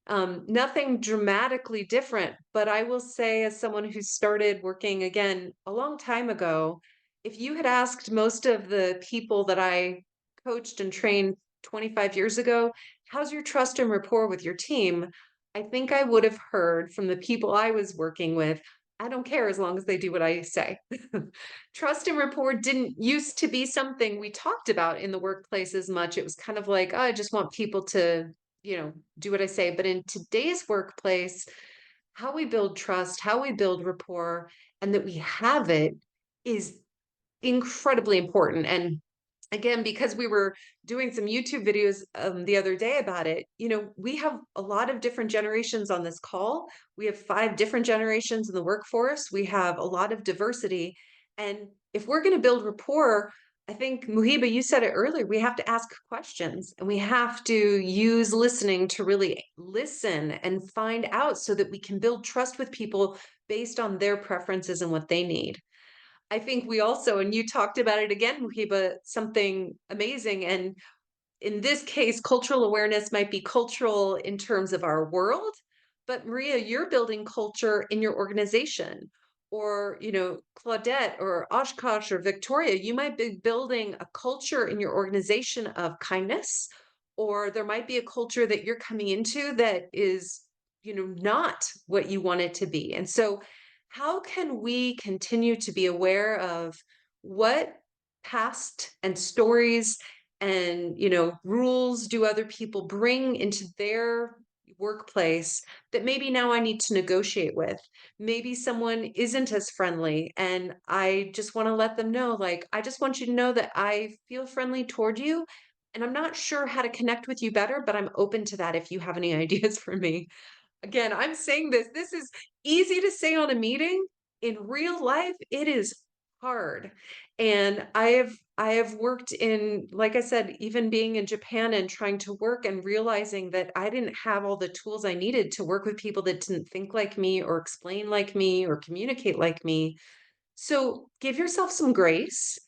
Nothing dramatically different, but I will say, as someone who started working again a long time ago, if you had asked most of the people that I coached and trained 25 years ago, how's your trust and rapport with your team? I think I would have heard from the people I was working with, I don't care as long as they do what I say. Trust and rapport didn't used to be something we talked about in the workplace as much. It was kind of like, oh, I just want people to, do what I say. But in today's workplace, how we build trust, how we build rapport, and that we have it is incredibly important. And again, because we were doing some YouTube videos the other day about it, we have a lot of different generations on this call. We have 5 different generations in the workforce. We have a lot of diversity. And if we're going to build rapport, I think, Muhiba, you said it earlier, we have to ask questions and we have to use listening to really listen and find out so that we can build trust with people based on their preferences and what they need. I think we also, and you talked about it again, Muhiba, something amazing. And in this case, cultural awareness might be cultural in terms of our world, but Maria, you're building culture in your organization. Or, Claudette or Oshkosh or Victoria, you might be building a culture in your organization of kindness, or there might be a culture that you're coming into that is, not what you want it to be. And so, how can we continue to be aware of what past and stories and rules do other people bring into their workplace that maybe now I need to negotiate with? Maybe someone isn't as friendly and I just want to let them know, like, I just want you to know that I feel friendly toward you and I'm not sure how to connect with you better, but I'm open to that if you have any ideas for me. Again, I'm saying this is easy to say on a meeting. In real life, it is hard. And I have worked in, like I said, even being in Japan and trying to work and realizing that I didn't have all the tools I needed to work with people that didn't think like me or explain like me or communicate like me. So give yourself some grace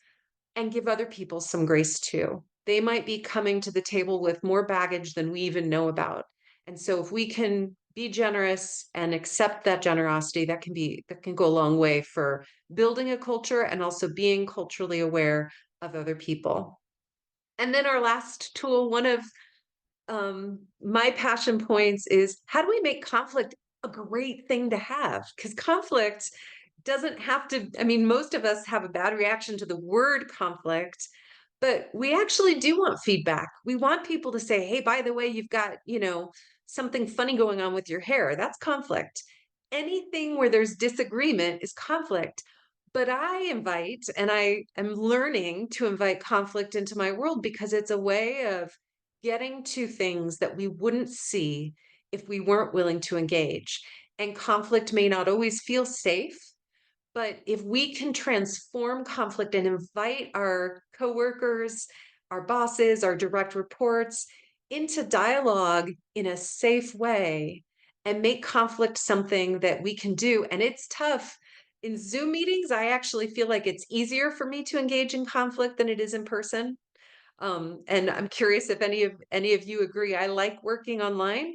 and give other people some grace too. They might be coming to the table with more baggage than we even know about. And so if we can be generous and accept that generosity, that can go a long way for building a culture and also being culturally aware of other people. And then our last tool, one of my passion points is, how do we make conflict a great thing to have? Because conflict doesn't have to, I mean, most of us have a bad reaction to the word conflict, but we actually do want feedback. We want people to say, hey, by the way, you've got, something funny going on with your hair. That's conflict. Anything where there's disagreement is conflict. But I invite, and I am learning to invite conflict into my world because it's a way of getting to things that we wouldn't see if we weren't willing to engage. And conflict may not always feel safe, but if we can transform conflict and invite our coworkers, our bosses, our direct reports into dialogue in a safe way and make conflict something that we can do. And it's tough. In Zoom meetings, I actually feel like it's easier for me to engage in conflict than it is in person. And I'm curious if any of you agree. I like working online.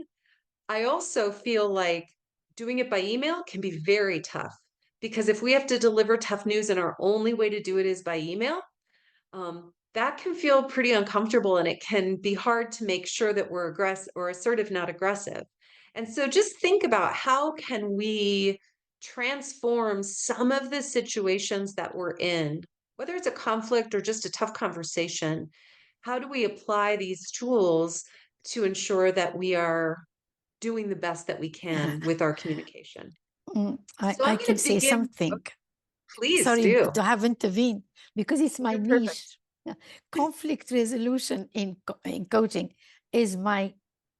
I also feel like doing it by email can be very tough because if we have to deliver tough news and our only way to do it is by email, that can feel pretty uncomfortable and it can be hard to make sure that we're aggressive or assertive, not aggressive. And so just think about, how can we transform some of the situations that we're in, whether it's a conflict or just a tough conversation? How do we apply these tools to ensure that we are doing the best that we can with our communication? I, So I'm I going can to say begin. something. Please Sorry do. to have intervened because it's my You're niche. perfect. Conflict resolution in coaching is my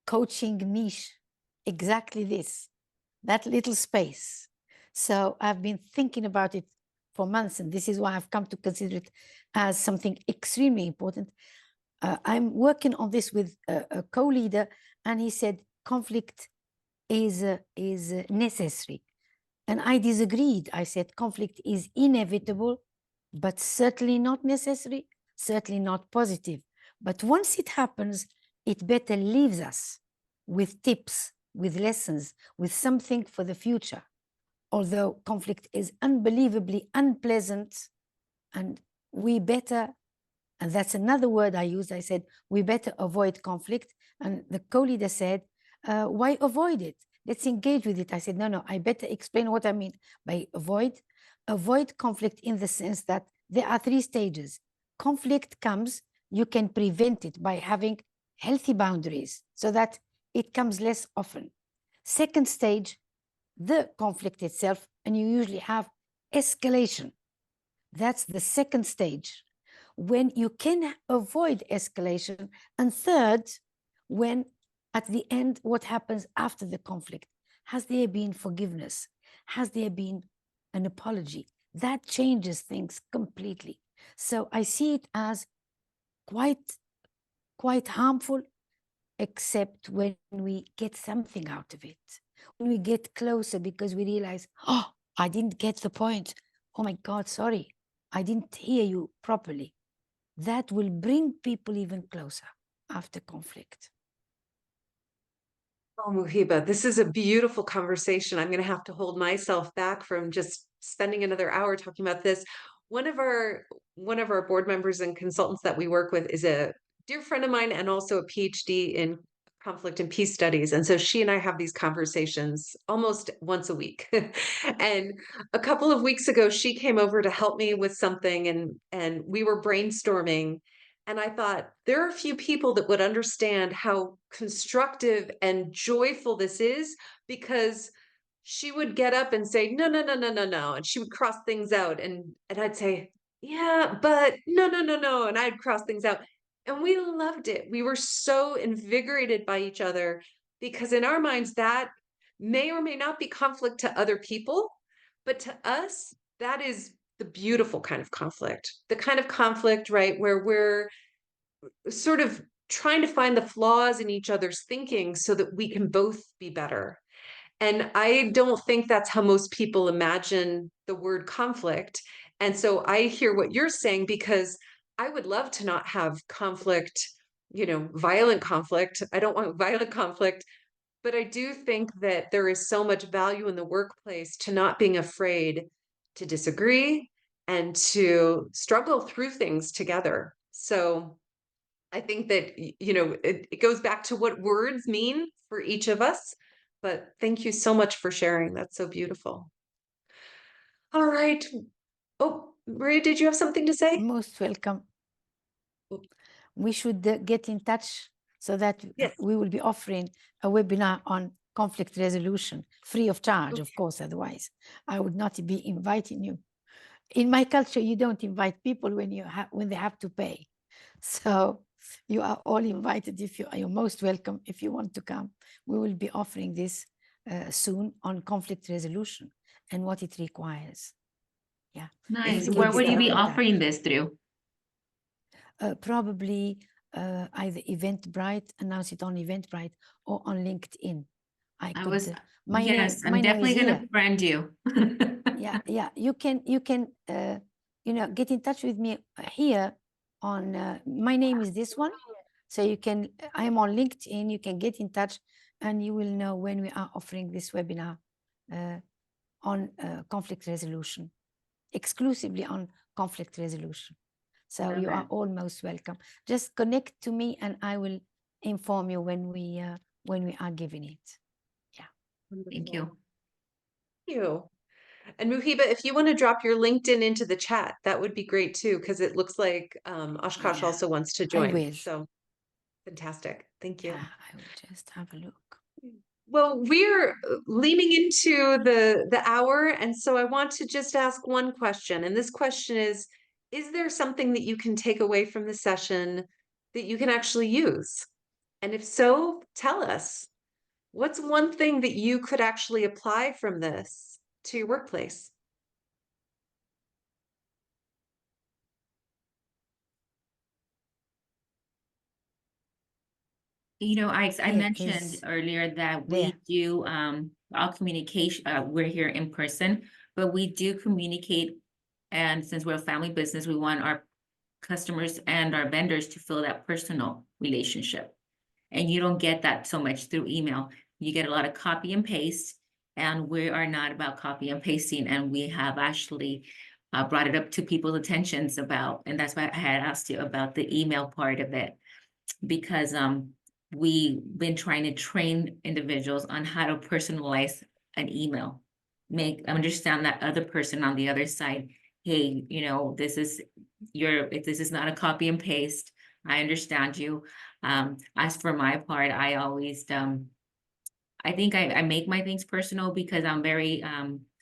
coaching niche. Exactly this, that little space. So I've been thinking about it for months, and this is why I've come to consider it as something extremely important. I'm working on this with a co-leader, and he said conflict is necessary. And I disagreed. I said conflict is inevitable, but certainly not necessary, certainly not positive. But once it happens, it better leaves us with tips, with lessons, with something for the future. Although conflict is unbelievably unpleasant, and we better, and that's another word I used, I said, we better avoid conflict. And the co-leader said, why avoid it? let's engage with it. I said, no, I better explain what I mean by avoid conflict, in the sense that there are 3 stages. Conflict comes, you can prevent it by having healthy boundaries so that it comes less often. Second stage, the conflict itself, and you usually have escalation. That's the second stage, when you can avoid escalation. And third, when at the end, what happens after the conflict? Has there been forgiveness? Has there been an apology? That changes things completely. So I see it as quite harmful, except when we get something out of it, when we get closer because we realize, oh, I didn't get the point. Oh my God, sorry, I didn't hear you properly. That will bring people even closer after conflict. Oh, Muhiba, this is a beautiful conversation. I'm going to have to hold myself back from just spending another hour talking about this. One of our board members and consultants that we work with is a dear friend of mine and also a PhD in conflict and peace studies. And so she and I have these conversations almost once a week. And a couple of weeks ago, she came over to help me with something, and we were brainstorming. And I thought, there are a few people that would understand how constructive and joyful this is, because she would get up and say, no, no, no, no, no, no. And she would cross things out. And I'd say, yeah, but no, no, no, no. And I'd cross things out. And we loved it. We were so invigorated by each other, because in our minds, that may or may not be conflict to other people, but to us, that is the beautiful kind of conflict, the kind of conflict, right, where we're sort of trying to find the flaws in each other's thinking so that we can both be better. And I don't think that's how most people imagine the word conflict. And so I hear what you're saying, because I would love to not have conflict, violent conflict. I don't want violent conflict, but I do think that there is so much value in the workplace to not being afraid to disagree and to struggle through things together. So I think that, it goes back to what words mean for each of us. But thank you so much for sharing. That's so beautiful. All right. Oh, Maria, did you have something to say? Most welcome. Oh. We should get in touch so that Yes. we will be offering a webinar on conflict resolution, free of charge, of course. Otherwise, I would not be inviting you. In my culture, you don't invite people when they have to pay. So you are all invited. You're most welcome if you want to come. We will be offering this soon on conflict resolution and what it requires. Yeah. Nice. we Where can would you stay be in touch. offering this through? Probably either Eventbrite, announce it on Eventbrite, or on LinkedIn. My yes, name I'm definitely is gonna here. friend you. Yeah. You can get in touch with me here on my name is this one. So I am on LinkedIn, you can get in touch and you will know when we are offering this webinar on conflict resolution, exclusively on conflict resolution. So Love you are it. all most welcome. Just connect to me and I will inform you when we are giving it. Yeah. Thank you. Thank you. And Muhiba, if you want to drop your LinkedIn into the chat, that would be great too, because it looks like Oshkosh Yeah, also wants to I join. will. So fantastic. Thank you. Yeah, I will just have a look. Well, we're leaning into the hour, and so I want to just ask one question. And this question is there something that you can take away from the session that you can actually use? And if so, tell us. What's one thing that you could actually apply from this to your workplace? I Here mentioned is earlier that there. we do all communication, we're here in person, but we do communicate. And since we're a family business, we want our customers and our vendors to feel that personal relationship. And you don't get that so much through email. You get a lot of copy and paste, and we are not about copy and pasting. And we have actually brought it up to people's attentions about, and that's why I had asked you about the email part of it, because we've been trying to train individuals on how to personalize an email, understand that other person on the other side. Hey, this is this is not a copy and paste. I understand you. As for my part, I always, I think I make my things personal because I'm very,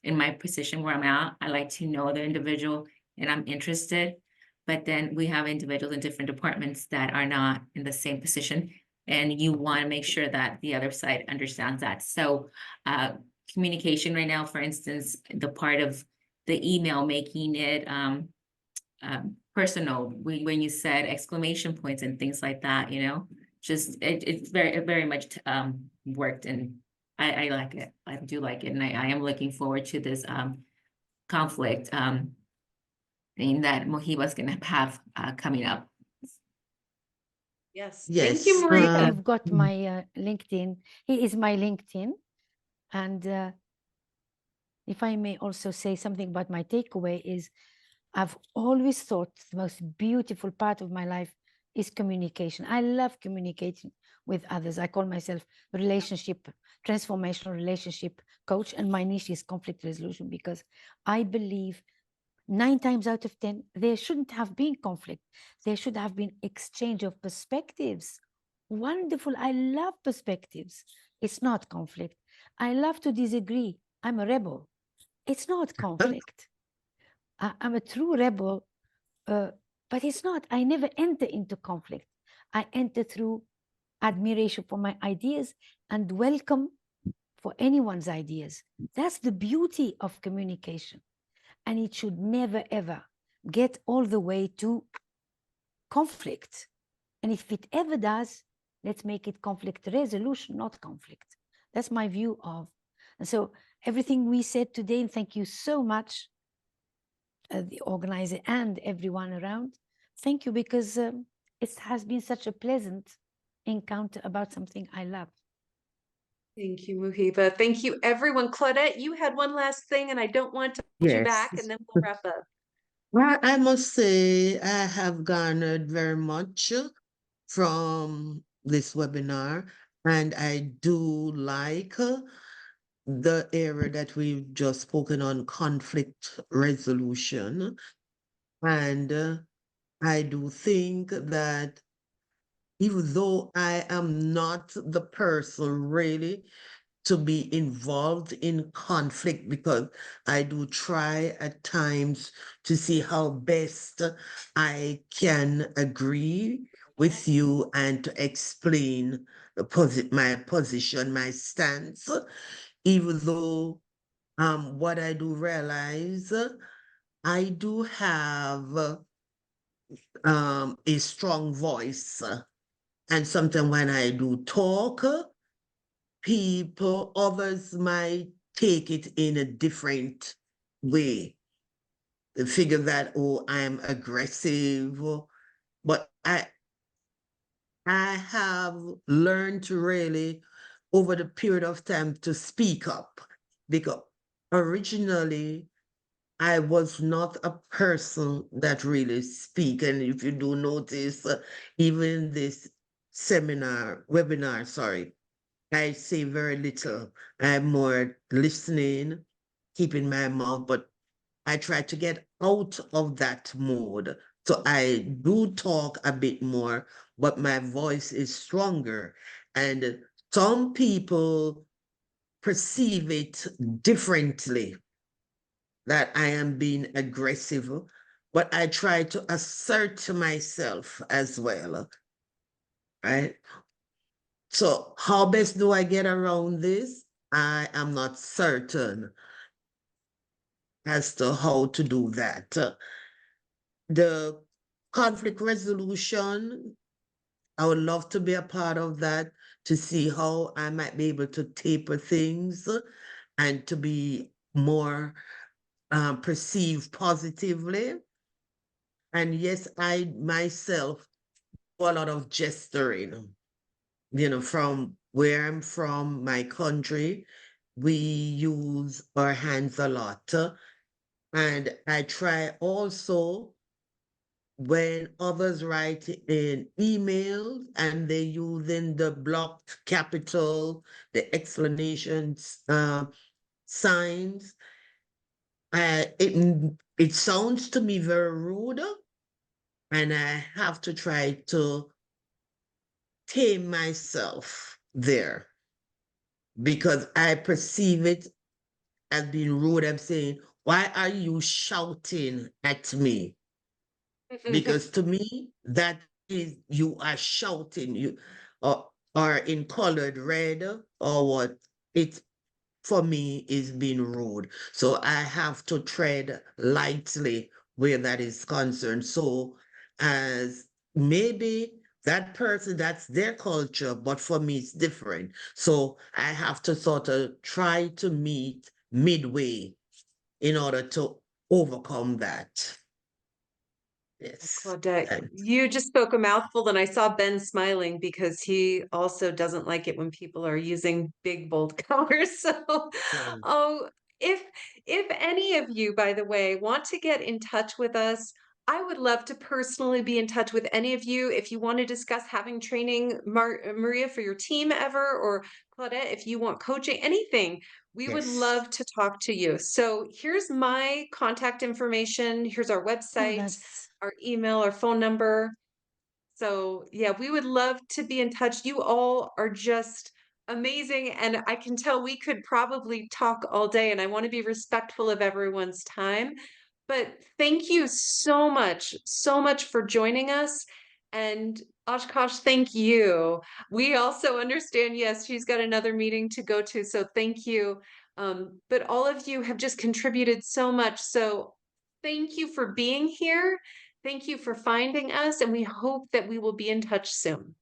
in my position where I'm at, I like to know the individual and I'm interested. But then we have individuals in different departments that are not in the same position. And you want to make sure that the other side understands that. So communication right now, for instance, the part of the email, making it personal, when you said exclamation points and things like that, just it's very much worked, and I like it. I do like it, and I am looking forward to this conflict thing that Mohiba's gonna have coming up. Yes. Thank you, Yes. Maria. You've got my LinkedIn. He is my LinkedIn. And if I may also say something about my takeaway is I've always thought the most beautiful part of my life is communication. I love communicating with others. I call myself transformational relationship coach, and my niche is conflict resolution because I believe 9 times out of 10, there shouldn't have been conflict. There should have been exchange of perspectives. Wonderful. I love perspectives. It's not conflict. I love to disagree. I'm a rebel. It's not conflict. I'm a true rebel, but it's not. I never enter into conflict. I enter through admiration for my ideas and welcome for anyone's ideas. That's the beauty of communication. And it should never, ever get all the way to conflict. And if it ever does, let's make it conflict resolution, not conflict. That's my view of. And so everything we said today, and thank you so much, the organizer and everyone around. Thank you, because it has been such a pleasant encounter about something I love. Thank you, Muhiba. Thank you, everyone. Claudette, you had one last thing, and I don't want to hold you back, Yes. and then we'll wrap up. Well, I must say I have garnered very much from this webinar, and I do like the area that we've just spoken on, conflict resolution. And I do think that even though I am not the person really to be involved in conflict, because I do try at times to see how best I can agree with you and to explain my position, my stance, even though what I do realize, I do have a strong voice. And sometimes when I do talk, others might take it in a different way. They figure that, oh, I'm aggressive. But I have learned to really, over the period of time, to speak up, because originally I was not a person that really speak. And if you do notice, even this webinar, sorry, I say very little. I'm more listening, keeping my mouth, but I try to get out of that mode. So I do talk a bit more, but my voice is stronger. And some people perceive it differently, that I am being aggressive, but I try to assert myself as well, right? So how best do I get around this? I am not certain as to how to do that. The conflict resolution, I would love to be a part of that, to see how I might be able to taper things and to be more perceived positively. And yes, I myself do a lot of gesturing, from where I'm from, my country, we use our hands a lot. And I try also when others write in emails and they using the blocked capital, the explanations, signs, it sounds to me very rude, and I have to try to tame myself there because I perceive it as being rude. I'm saying, why are you shouting at me? Because to me, that is you are shouting, you are in colored red or what. It for me is being rude. So I have to tread lightly where that is concerned. So as maybe that person, that's their culture, but for me it's different. So I have to sort of try to meet midway in order to overcome that. Yes. Claudette, Thanks. you just spoke a mouthful, and I saw Ben smiling because he also doesn't like it when people are using big bold colors. So, Right. oh, if if any of you, by the way, want to get in touch with us, I would love to personally be in touch with any of you. If you want to discuss having training, Maria, for your team ever, or Claudette, if you want coaching, anything, we would Yes. love to talk to you. So here's my contact information. Here's our Oh, website, that's our email, our phone number. So, yeah, we would love to be in touch. You all are just amazing. And I can tell we could probably talk all day, and I want to be respectful of everyone's time. But thank you so much for joining us. And Oshkosh, thank you. We also understand, yes, she's got another meeting to go to. So thank you. But all of you have just contributed so much. So thank you for being here. Thank you for finding us, and we hope that we will be in touch soon.